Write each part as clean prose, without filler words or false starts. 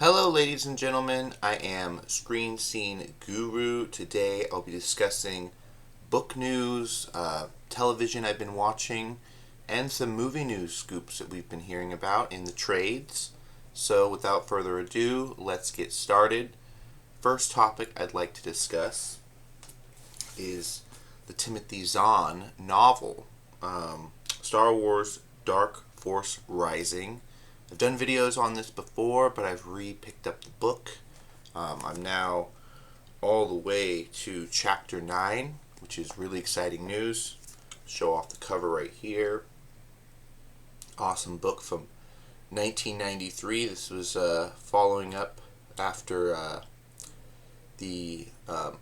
Hello ladies and gentlemen, I am Screen Scene Guru. Today I'll be discussing book news, television I've been watching, and some movie news scoops that we've been hearing about in the trades. So without further ado, let's get started. First topic I'd like to discuss is the Timothy Zahn novel, Star Wars Darkforcerising. I've done videos on this before, but I've re-picked up the book. I'm now all the way to chapter 9, which is really exciting news. Show off the cover right here. Awesome book from 1993. This was following up after the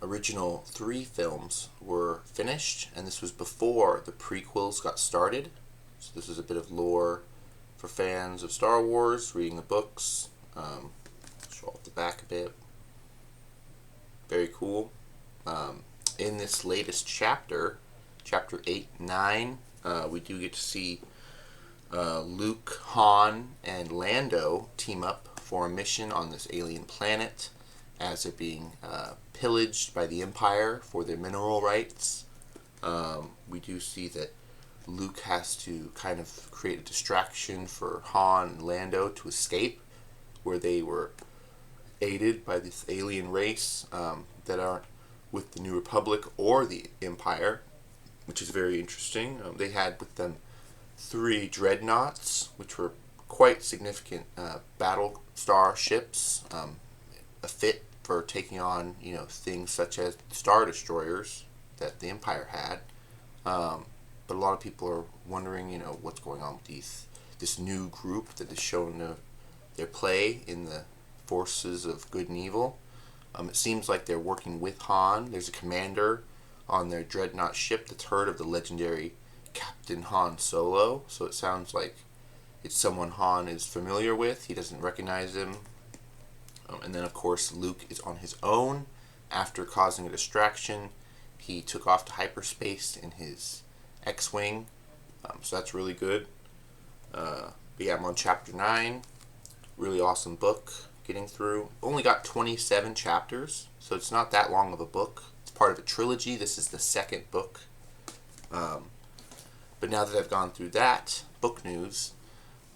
original 3 films were finished, and this was before the prequels got started. So this is a bit of lore for fans of Star Wars, reading the books. Show off the back a bit. Very cool. In this latest chapter, chapter 8 and 9, we do get to see Luke, Han, and Lando team up for a mission on this alien planet as they're being pillaged by the Empire for their mineral rights. We do see that Luke has to kind of create a distraction for Han and Lando to escape, where they were aided by this alien race that aren't with the New Republic or the Empire, which is very interesting. They had with them 3 dreadnoughts, which were quite significant battle star ships, a fit for taking on things such as Star Destroyers that the Empire had. But a lot of people are wondering, what's going on with this new group that is shown their play in the forces of good and evil. It seems like they're working with Han. There's a commander on their dreadnought ship that's heard of the legendary Captain Han Solo, so it sounds like it's someone Han is familiar with. He doesn't recognize him. And then, of course, Luke is on his own. After causing a distraction, he took off to hyperspace in his X-Wing, so that's really good. But yeah, I'm on chapter 9. Really awesome book getting through. Only got 27 chapters, so it's not that long of a book. It's part of a trilogy. This is the second book. But now that I've gone through that, book news,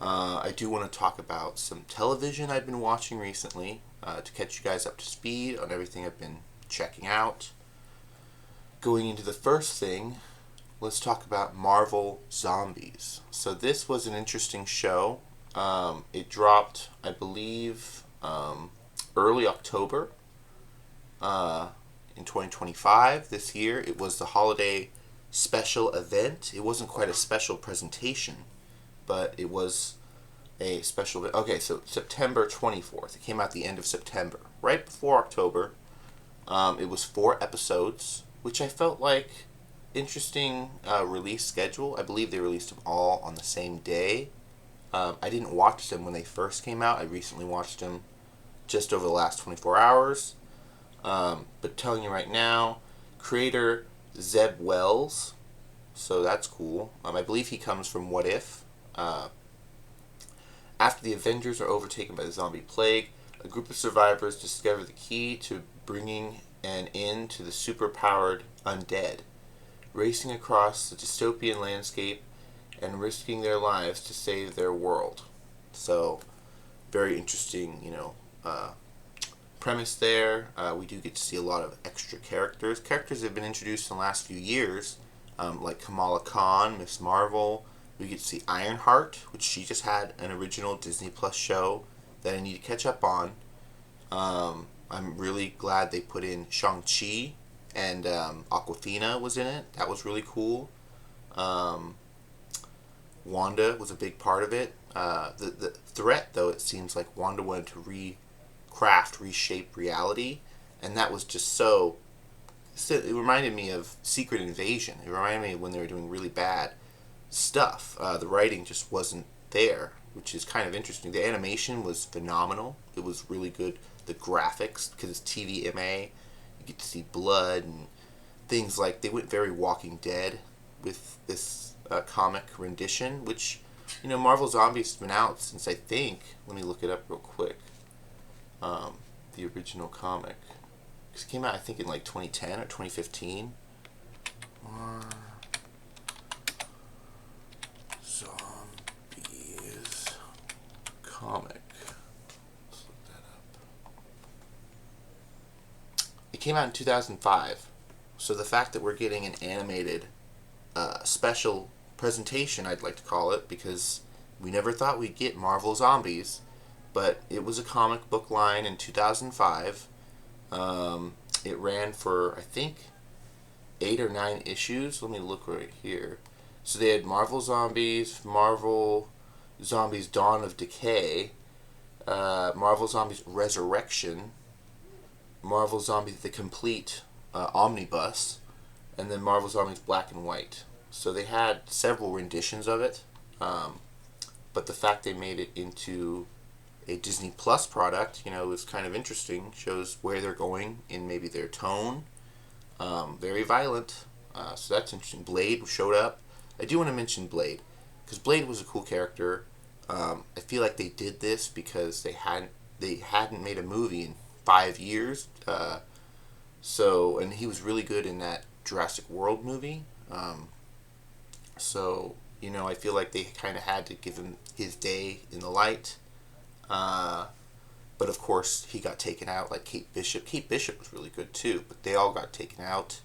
I do want to talk about some television I've been watching recently to catch you guys up to speed on everything I've been checking out. Going into the first thing, let's talk about Marvel Zombies. So this was an interesting show. It dropped, I believe, early October in 2025. This year, it was the holiday special event. It wasn't quite a special presentation, but it was a special event. Okay, so September 24th. It came out the end of September, right before October. It was 4 episodes, which I felt like interesting release schedule. I believe they released them all on the same day. I didn't watch them when they first came out. I recently watched them just over the last 24 hours. But telling you right now, creator Zeb Wells, so that's cool. I believe he comes from What If. After the Avengers are overtaken by the zombie plague, a group of survivors discover the key to bringing an end to the superpowered undead, racing across the dystopian landscape and risking their lives to save their world. So, very interesting, premise there. We do get to see a lot of extra characters. Characters that have been introduced in the last few years, like Kamala Khan, Miss Marvel. We get to see Ironheart, which she just had an original Disney Plus show that I need to catch up on. I'm really glad they put in Shang-Chi, and Awkwafina was in it. That was really cool. Wanda was a big part of it. The threat, though, it seems like Wanda wanted to reshape reality, and that was just so... It reminded me of Secret Invasion. It reminded me of when they were doing really bad stuff. The writing just wasn't there, which is kind of interesting. The animation was phenomenal. It was really good. The graphics, because it's TVMA, you get to see blood and things like... They went very Walking Dead with this comic rendition, which, Marvel Zombies has been out since, I think, let me look it up real quick. original comic. It came out, I think, in like 2010 or 2015. Zombies comic. Let's look that up. It came out in 2005. So the fact that we're getting an animated special presentation, I'd like to call it, because we never thought we'd get Marvel Zombies, but it was a comic book line in 2005. It ran for, I think, 8 or 9 issues. Let me look right here. So they had Marvel Zombies, Marvel Zombies Dawn of Decay, Marvel Zombies Resurrection, Marvel Zombies The Complete Omnibus, and then Marvel Zombies Black and White. So they had several renditions of it, but the fact they made it into a Disney Plus product, is kind of interesting. Shows where they're going in maybe their tone. Very violent, so that's interesting. Blade showed up. I do want to mention Blade, because Blade was a cool character. I feel like they did this because they hadn't made a movie in 5 years. And he was really good in that Jurassic World movie. I feel like they kind of had to give him his day in the light. But of course, he got taken out, like Kate Bishop. Kate Bishop was really good too, but they all got taken out,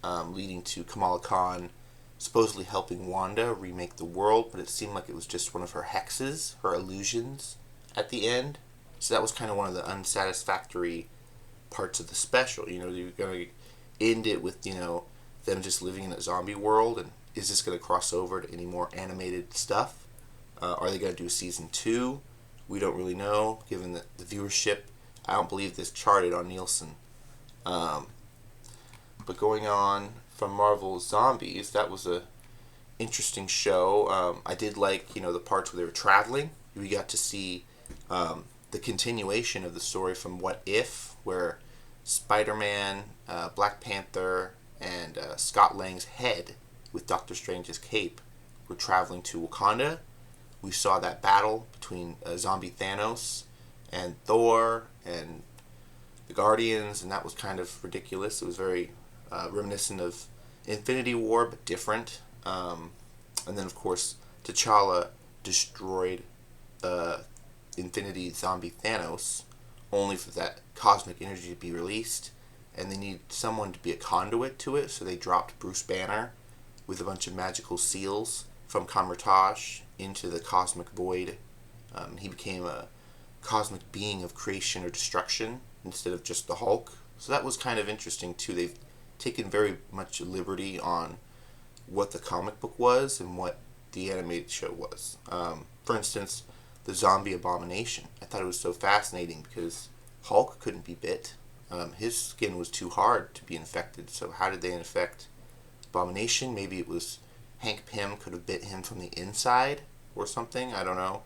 leading to Kamala Khan supposedly helping Wanda remake the world, but it seemed like it was just one of her hexes, her illusions, at the end. So that was kind of one of the unsatisfactory parts of the special. You're going to end it with, them just living in a zombie world, and is this going to cross over to any more animated stuff? Are they going to do season 2? We don't really know, given the viewership. I don't believe this charted on Nielsen. But going on from Marvel Zombies, that was a interesting show. I did like, the parts where they were traveling. We got to see the continuation of the story from What If, where Spider-Man, Black Panther, and Scott Lang's head with Doctor Strange's cape were traveling to Wakanda. We saw that battle between zombie Thanos and Thor and the Guardians, and that was kind of ridiculous. It was very reminiscent of Infinity War, but different. And then, of course, T'Challa destroyed Infinity zombie Thanos, only for that cosmic energy to be released, and they needed someone to be a conduit to it, so they dropped Bruce Banner with a bunch of magical seals from Kamar-Taj into the cosmic void. He became a cosmic being of creation or destruction instead of just the Hulk. So that was kind of interesting too. They've taken very much liberty on what the comic book was and what the animated show was. For instance, the zombie abomination. I thought it was so fascinating because Hulk couldn't be bit. His skin was too hard to be infected. So how did they infect Abomination? Maybe it was Hank Pym could have bit him from the inside or something. I don't know.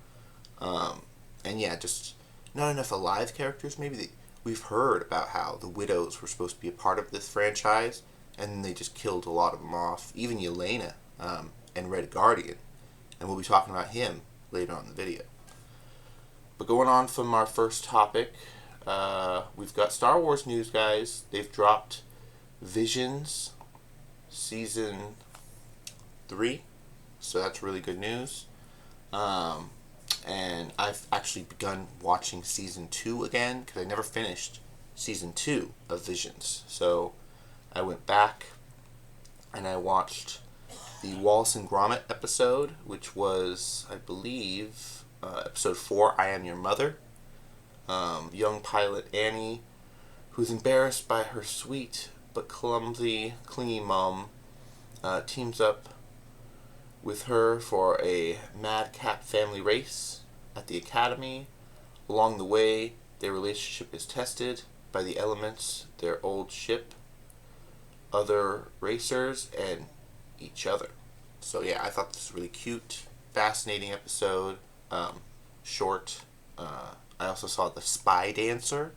And yeah, just not enough alive characters. Maybe we've heard about how the Widows were supposed to be a part of this franchise, and then they just killed a lot of them off. Even Yelena and Red Guardian. And we'll be talking about him later on in the video. But going on from our first topic, we've got Star Wars news, guys. They've dropped Visions Season 3, so that's really good news. And I've actually begun watching Season 2 again, because I never finished Season 2 of Visions. So I went back and I watched the Wallace and Gromit episode, which was, I believe, episode 4, I Am Your Mother. Young pilot Annie, who's embarrassed by her sweet but clumsy, clingy mom, teams up with her for a madcap family race at the academy. Along the way, their relationship is tested by the elements, their old ship, other racers, and each other. So yeah, I thought this was really cute, fascinating episode, short. I also saw The Spy Dancer,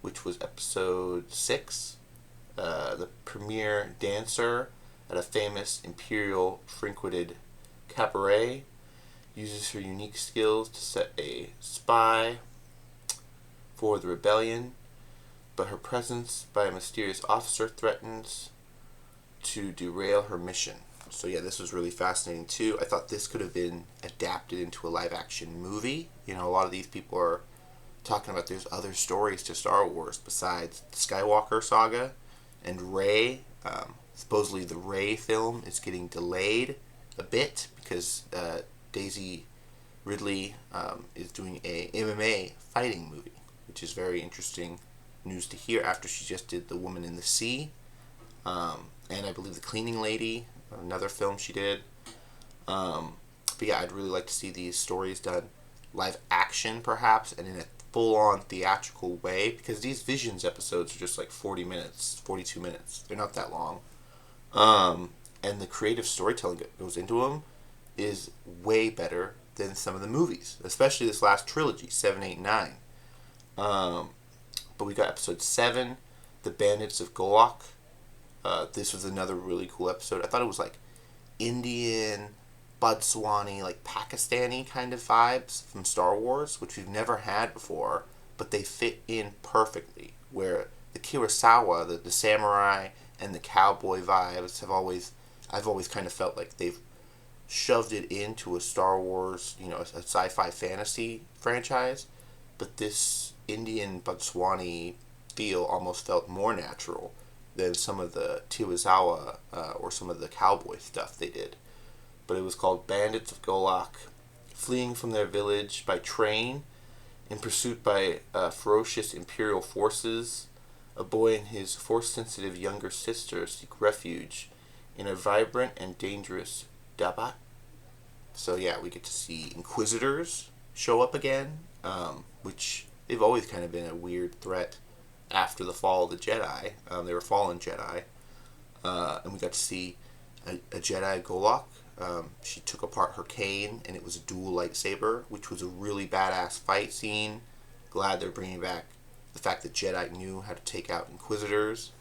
which was episode 6. The premier dancer at a famous imperial frequented cabaret uses her unique skills to set a spy for the rebellion. but her presence by a mysterious officer threatens to derail her mission. So yeah, this was really fascinating too. I thought this could have been adapted into a live action movie. You know, a lot of these people are talking about there's other stories to Star Wars besides the Skywalker saga and Rey. Supposedly the Rey film is getting delayed a bit because Daisy Ridley is doing a MMA fighting movie, which is very interesting news to hear after she just did The Woman in the Sea, and I believe The Cleaning Lady, another film she did. But yeah, I'd really like to see these stories done live action perhaps, and in a full-on theatrical way, because these Visions episodes are just like 40 minutes, 42 minutes. They're not that long. And the creative storytelling that goes into them is way better than some of the movies, especially this last trilogy, 7, 8, 9. But we got episode 7, The Bandits of Golok. This was another really cool episode. I thought it was like Indian, Botswani, like Pakistani kind of vibes from Star Wars, which we've never had before, but they fit in perfectly. Where the Kurosawa, the samurai, and the cowboy vibes I've always kind of felt like they've shoved it into a Star Wars, a sci-fi fantasy franchise, but this Indian Botswani feel almost felt more natural than some of the Tiwazawa or some of the cowboy stuff they did. But it was called Bandits of Golok, fleeing from their village by train in pursuit by ferocious Imperial forces. A boy and his force-sensitive younger sister seek refuge in a vibrant and dangerous Dabat. So yeah, we get to see Inquisitors show up again, which they've always kind of been a weird threat after the fall of the Jedi. They were fallen Jedi. And we got to see a Jedi Golok. She took apart her cane, and it was a dual lightsaber, which was a really badass fight scene. Glad they're bringing back the fact that Jedi knew how to take out Inquisitors.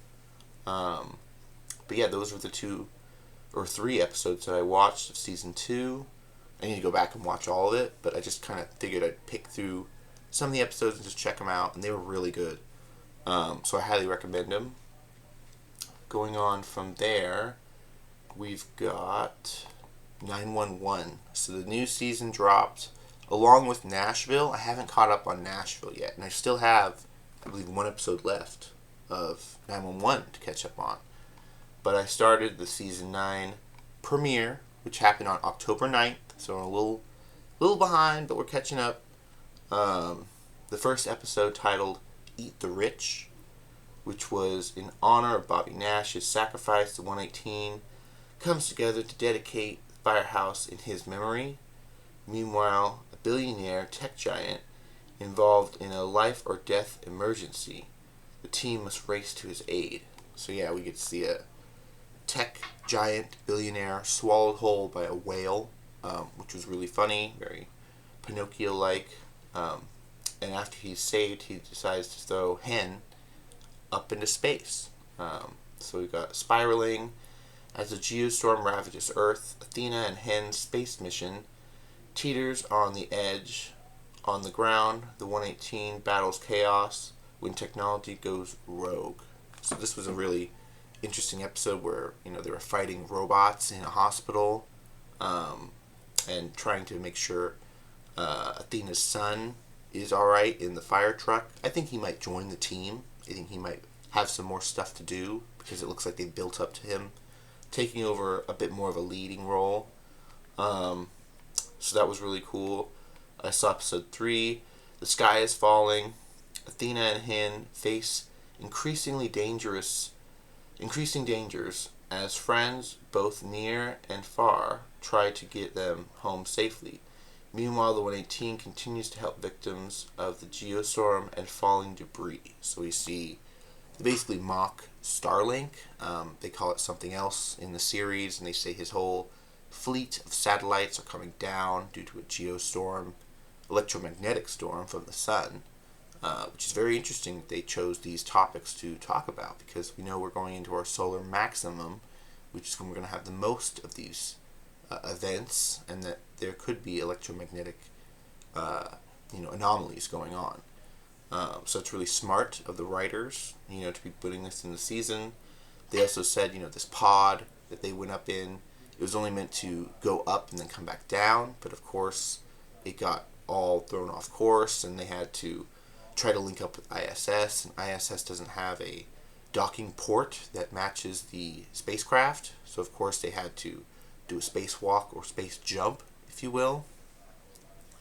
But yeah, those were the 2 or 3 episodes that I watched of season 2. I need to go back and watch all of it, but I just kind of figured I'd pick through some of the episodes and just check them out, and they were really good. So I highly recommend them. Going on from there, we've got 911. So the new season dropped along with Nashville. I haven't caught up on Nashville yet, and I still have, I believe, 1 episode left of 911 to catch up on. But I started the season 9 premiere, which happened on October 9th, so we're a little behind, but we're catching up. The first episode, titled Eat the Rich, which was in honor of Bobby Nash's sacrifice to 118, comes together to dedicate the firehouse in his memory. Meanwhile, a billionaire tech giant involved in a life or death emergency. The team must race to his aid. So yeah, we get to see a tech giant billionaire swallowed whole by a whale, which was really funny, very Pinocchio-like. And after he's saved, he decides to throw Hen up into space. So we've got spiraling as a geostorm ravages Earth. Athena and Hen's space mission teeters on the edge. On the ground, the 118 battles chaos when technology goes rogue. So this was a really interesting episode where they were fighting robots in a hospital, and trying to make sure Athena's son is alright in the fire truck. I think he might join the team. I think he might have some more stuff to do, because it looks like they built up to him taking over a bit more of a leading role. So that was really cool. I saw episode 3. The sky is falling. Athena and Hen face increasing dangers as friends, both near and far, try to get them home safely. Meanwhile, the 118 continues to help victims of the geostorm and falling debris. So we see basically mock Starlink. They call it something else in the series, and they say his whole fleet of satellites are coming down due to a geostorm, electromagnetic storm from the sun, which is very interesting that they chose these topics to talk about, because we know we're going into our solar maximum, which is when we're going to have the most of these events, and that there could be electromagnetic anomalies going on. So it's really smart of the writers, to be putting this in the season. They also said, this pod that they went up in, it was only meant to go up and then come back down, but of course it got all thrown off course, and they had to try to link up with ISS, and ISS doesn't have a docking port that matches the spacecraft, so of course they had to do a spacewalk or space jump, if you will.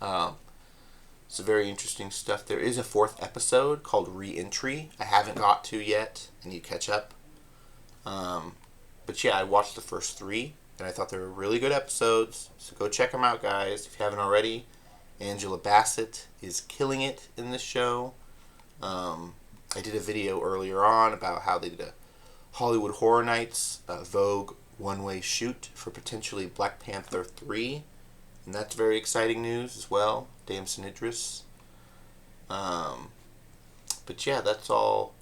It's very interesting stuff. There is a 4th episode called Re-Entry. I haven't got to yet. I need to catch up. But yeah, I watched the first 3, and I thought they were really good episodes. So go check them out, guys, if you haven't already. Angela Bassett is killing it in this show. I did a video earlier on about how they did a Hollywood Horror Nights Vogue one-way shoot for potentially Black Panther 3. And that's very exciting news as well. Damson Idris. But yeah, that's all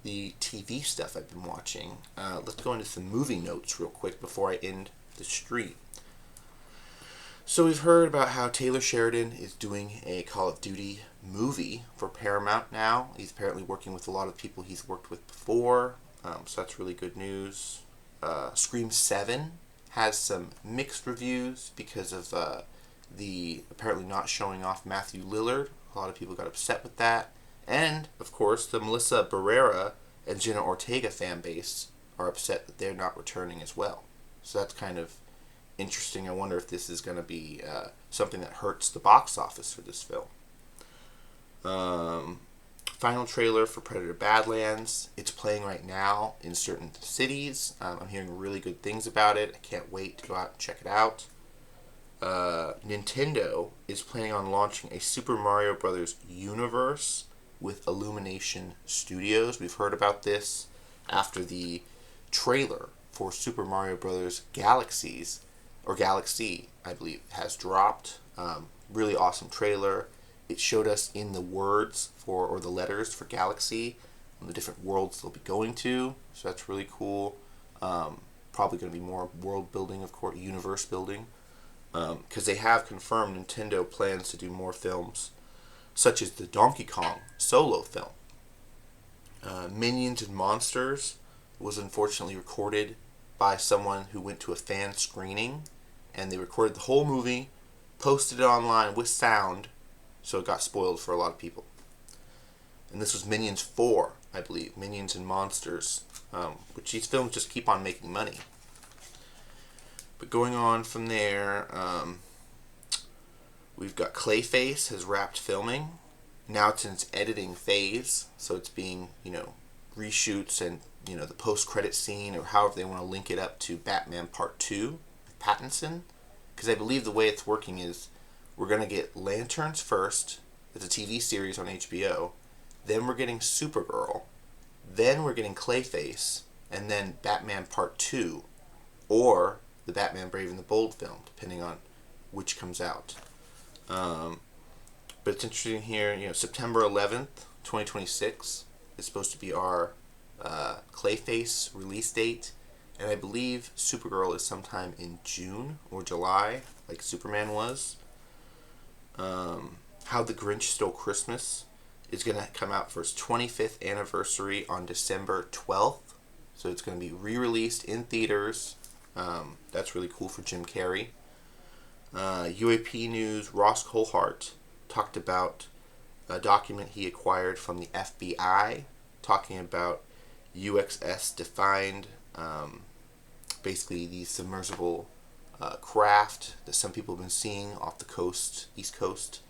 the TV stuff I've been watching. Let's go into some movie notes real quick before I end the stream. So we've heard about how Taylor Sheridan is doing a Call of Duty movie for Paramount now. He's apparently working with a lot of people he's worked with before. So that's really good news. Scream 7 has some mixed reviews because of the apparently not showing off Matthew Lillard. A lot of people got upset with that. And, of course, the Melissa Barrera and Jenna Ortega fan base are upset that they're not returning as well. So that's kind of interesting. I wonder if this is going to be something that hurts the box office for this film. Final trailer for Predator Badlands. It's playing right now in certain cities. I'm hearing really good things about it. I can't wait to go out and check it out. Nintendo is planning on launching a Super Mario Bros. Universe with Illumination Studios. We've heard about this after the trailer for Super Mario Bros. Galaxy, I believe, has dropped. Really awesome trailer. It showed us in the words or the letters for Galaxy and the different worlds they'll be going to. So that's really cool. Probably going to be more world building, of course, universe building. Because they have confirmed Nintendo plans to do more films, such as the Donkey Kong solo film. Minions and Monsters was unfortunately recorded by someone who went to a fan screening, and they recorded the whole movie, posted it online with sound, so it got spoiled for a lot of people. And this was Minions 4, I believe, Minions and Monsters, which these films just keep on making money. But going on from there, we've got Clayface has wrapped filming. Now it's in its editing phase, so it's being, reshoots and, the post-credit scene, or however they want to link it up to Batman Part 2 with Pattinson. Because I believe the way it's working is we're going to get Lanterns first. It's a TV series on HBO. Then we're getting Supergirl. Then we're getting Clayface. And then Batman Part 2. Or the Batman Brave and the Bold film, depending on which comes out. But it's interesting here, September 11th, 2026 is supposed to be our Clayface release date. And I believe Supergirl is sometime in June or July, like Superman was. How the Grinch Stole Christmas is going to come out for its 25th anniversary on December 12th. So it's going to be re-released in theaters. That's really cool for Jim Carrey. UAP News, Ross Coulthart talked about a document he acquired from the FBI talking about UXS defined, basically the submersible craft that some people have been seeing off the coast, East Coast,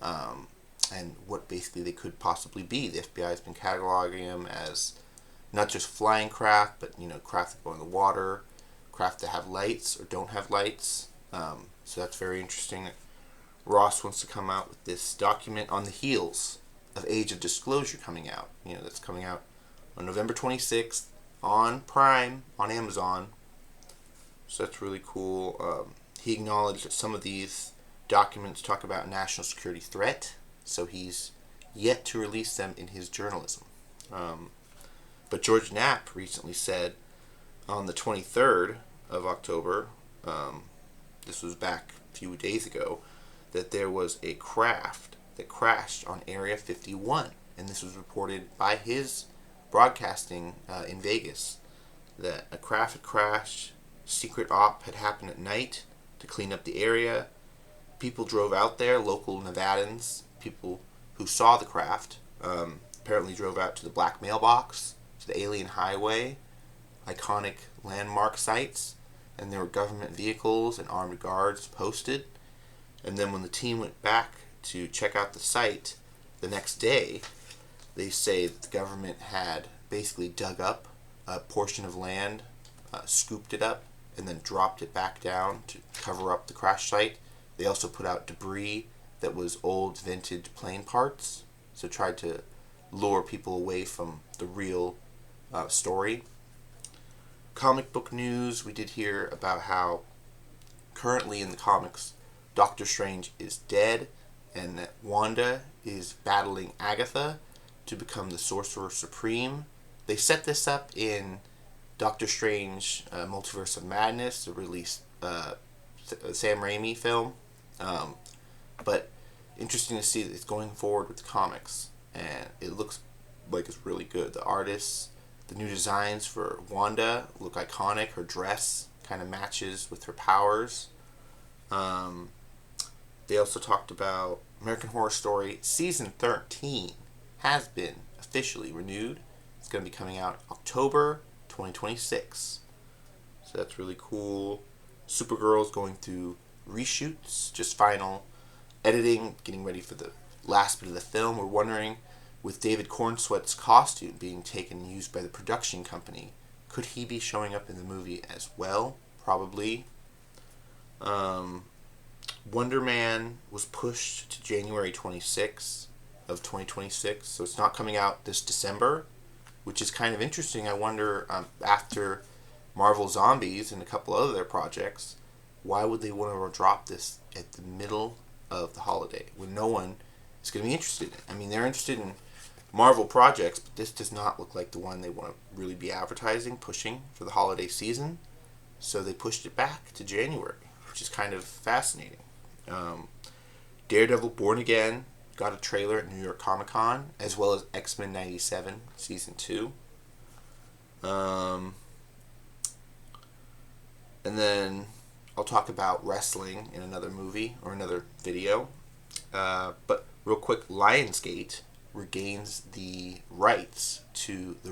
and what basically they could possibly be. The FBI has been cataloging them as not just flying craft, but craft that go in the water, craft that have lights or don't have lights. So that's very interesting. Ross wants to come out with this document on the heels of Age of Disclosure coming out. That's coming out on November 26th on Prime, on Amazon. So that's really cool. He acknowledged that some of these documents talk about national security threat, so he's yet to release them in his journalism. But Georgeknapp recently said on the 23rd of October, this was back a few days ago, that there was a craft that crashed on Area 51. And this was reported by his broadcasting in Vegas, that a craft had crashed, secret op had happened at night to clean up the area. People drove out there, local Nevadans, people who saw the craft, apparently drove out to the Black Mailbox, to the Alien Highway, iconic landmark sites, and there were government vehicles and armed guards posted. And then when the team went back to check out the site the next day, they say that the government had basically dug up a portion of land, scooped it up, and then dropped it back down to cover up the crash site. They also put out debris that was old vintage plane parts, so tried to lure people away from the real story. Comic book news, we did hear about how currently in the comics Doctor Strange is dead and that Wanda is battling Agatha to become the Sorcerer Supreme. They set this up in Doctor Strange Multiverse of Madness, the released Sam Raimi film. But interesting to see that it's going forward with the comics, and it looks like it's really good. The artists, the new designs for Wanda look iconic. Her dress kind of matches with her powers. They also talked about American Horror Story Season 13 has been officially renewed. It's going to be coming out October 2026. So that's really cool. Supergirl's going through reshoots, just final editing, getting ready for the last bit of the film. We're wondering, with David Cornsweet's costume being taken and used by the production company, could he be showing up in the movie as well? Probably. Wonder Man was pushed to January 26th of 2026, so it's not coming out this December, which is kind of interesting. I wonder, after Marvel Zombies and a couple other their projects, why would they want to drop this at the middle of the holiday when no one is going to be interested in it? I mean, they're interested in Marvel projects, but this does not look like the one they want to really be advertising, pushing for the holiday season. So they pushed it back to January, which is kind of fascinating. Daredevil Born Again got a trailer at New York Comic Con, as well as X-Men 97 Season 2. And then I'll talk about wrestling in another movie or another video. But real quick, Lionsgate regains the rights to the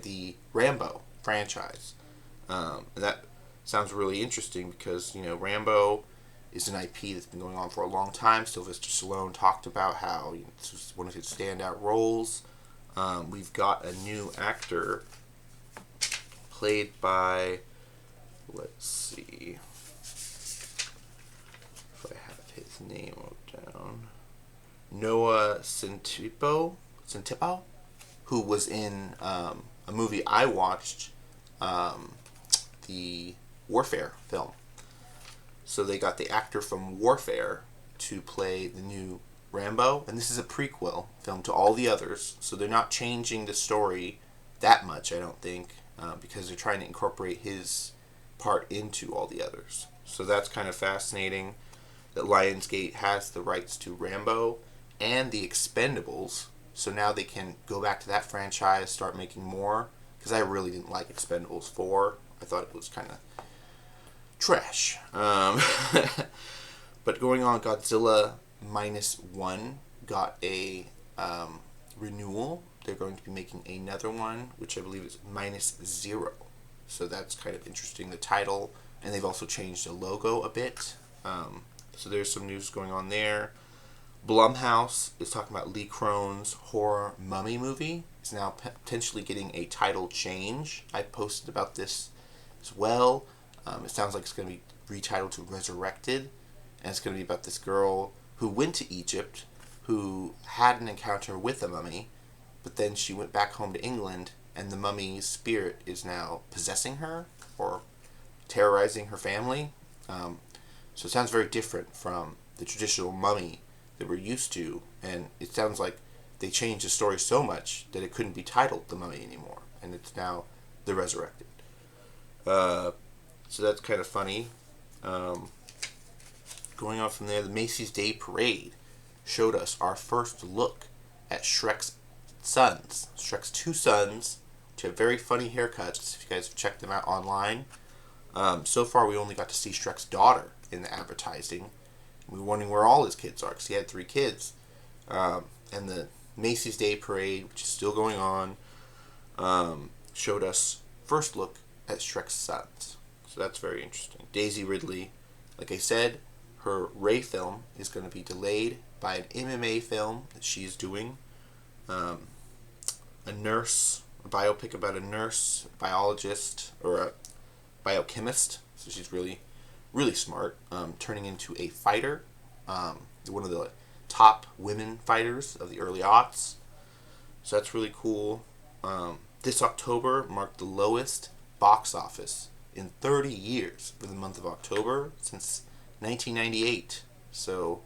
the Rambo franchise. And that sounds really interesting because, Rambo is an IP that's been going on for a long time. Sylvester Stallone talked about how this was one of his standout roles. We've got a new actor played by, let's see if I have his name down, Noah Centineo, who was in a movie I watched, the Warfare film. So they got the actor from Warfare to play the new Rambo, and this is a prequel film to all the others, so they're not changing the story that much, I don't think, because they're trying to incorporate his part into all the others. So that's kind of fascinating that Lionsgate has the rights to Rambo and the Expendables, so now they can go back to that franchise, start making more, because I really didn't like Expendables 4. I thought it was kind of trash. But going on, Godzilla -1 got a renewal. They're going to be making another one, which I believe is -0. So that's kind of interesting, the title. And they've also changed the logo a bit. So there's some news going on there. Blumhouse is talking about Lee Crone's horror mummy movie. Is now potentially getting a title change. I posted about this as well. It sounds like it's going to be retitled to Resurrected. And it's going to be about this girl who went to Egypt, who had an encounter with a mummy, but then she went back home to England, and the mummy's spirit is now possessing her or terrorizing her family. So it sounds very different from the traditional mummy that we're used to, and it sounds like they changed the story so much that it couldn't be titled The Mummy anymore, and it's now The Resurrected. So that's kind of funny. going on from there, the Macy's Day Parade showed us our first look at Shrek's sons. Shrek's two sons, which have very funny haircuts, if you guys have checked them out online. So far, we only got to see Shrek's daughter in the advertising. We were wondering where all his kids are, because he had 3 kids. And the Macy's Day Parade, which is still going on, showed us first look at Shrek's sons. So that's very interesting. Daisy like I said, her Ray film is going to be delayed by an MMA film that she's doing. A biopic about a nurse, biologist, or a biochemist. So she's really, really smart. Turning into a fighter. One of the top women fighters of the early aughts. So that's really cool. This October marked the lowest box office in 30 years for the month of October since 1998. So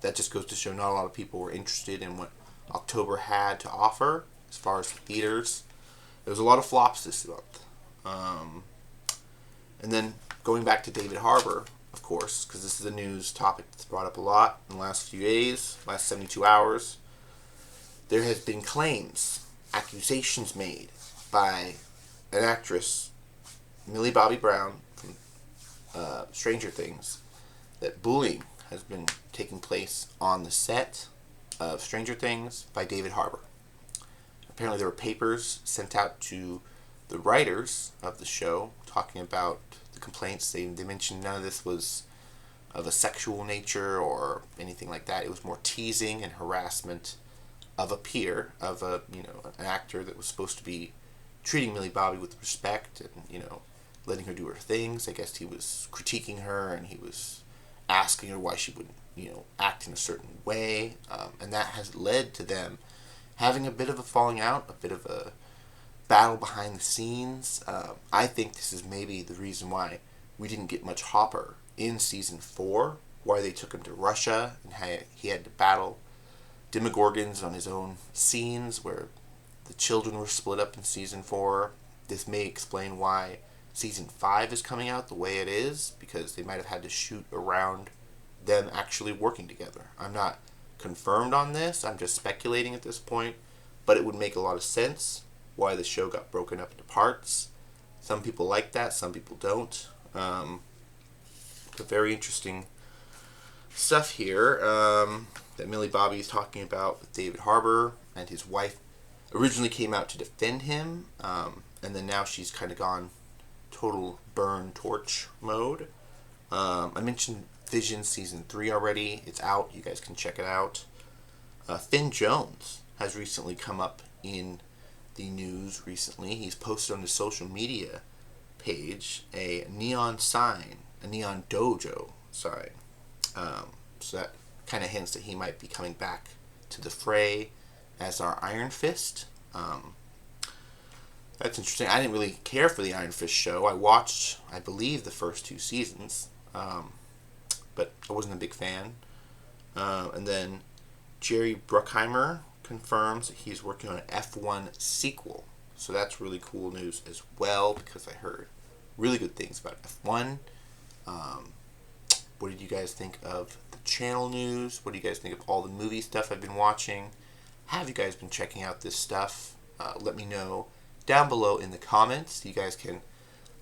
that just goes to show not a lot of people were interested in what October had to offer as far as the theaters. There was a lot of flops this month. And then going back to David-Harbour, of course, because this is a news topic that's brought up a lot in the last few days, last 72 hours. There has been accusations made by an actress, milliebobbybrown from Stranger Things, that bullying has been taking place on the set of Stranger Things by David-Harbour. Apparently there were papers sent out to the writers of the show talking about the complaints. They mentioned none of this was of a sexual nature or anything like that. It was more teasing and harassment of a peer, of an actor that was supposed to be treating Millie Bobby with respect and, letting her do her things. I guess he was critiquing her and he was asking her why she wouldn't, act in a certain way. And that has led to them having a bit of a falling out, a bit of a battle behind the scenes. I think this is maybe the reason why we didn't get much Hopper in season 4, why they took him to Russia and how he had to battle Demogorgons on his own scenes where the children were split up in season 4. This may explain why season 5 is coming out the way it is, because they might have had to shoot around them actually working together. I'm not confirmed on this, I'm just speculating at this point, but it would make a lot of sense why the show got broken up into parts. Some people like that, some people don't. But very interesting stuff here that Millie Bobby is talking about with David-Harbour, and his wife originally came out to defend him, and then now she's kind of gone total burn torch mode. I mentioned Visions season 3 already. It's out. You guys can check it out. Finn Jones has recently come up in the news recently. He's posted on his social media page a neon sign, a neon dojo sign. So that kind of hints that he might be coming back to the fray as our Iron Fist. That's interesting. I didn't really care for the Iron Fist show. I watched, I believe, the first 2 seasons, but I wasn't a big fan. And then Jerry Bruckheimer confirms that he's working on an F1 sequel. So that's really cool news as well, because I heard really good things about F1. What did you guys think of the channel news? What do you guys think of all the movie stuff I've been watching? Have you guys been checking out this stuff? Let me know down below in the comments. You guys can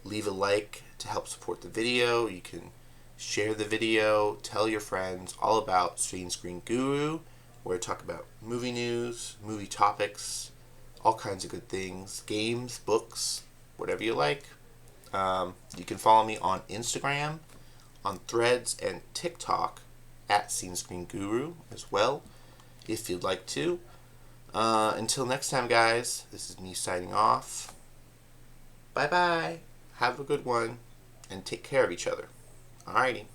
leave a like to help support the video. You can share the video, tell your friends all about Screen Guru, where I talk about movie news, movie topics, all kinds of good things, games, books, whatever you like. You can follow me on Instagram, on Threads, and TikTok at Screen Guru as well, if you'd like to. Until next time, guys, this is me signing off. Bye-bye. Have a good one, and take care of each other. Alrighty.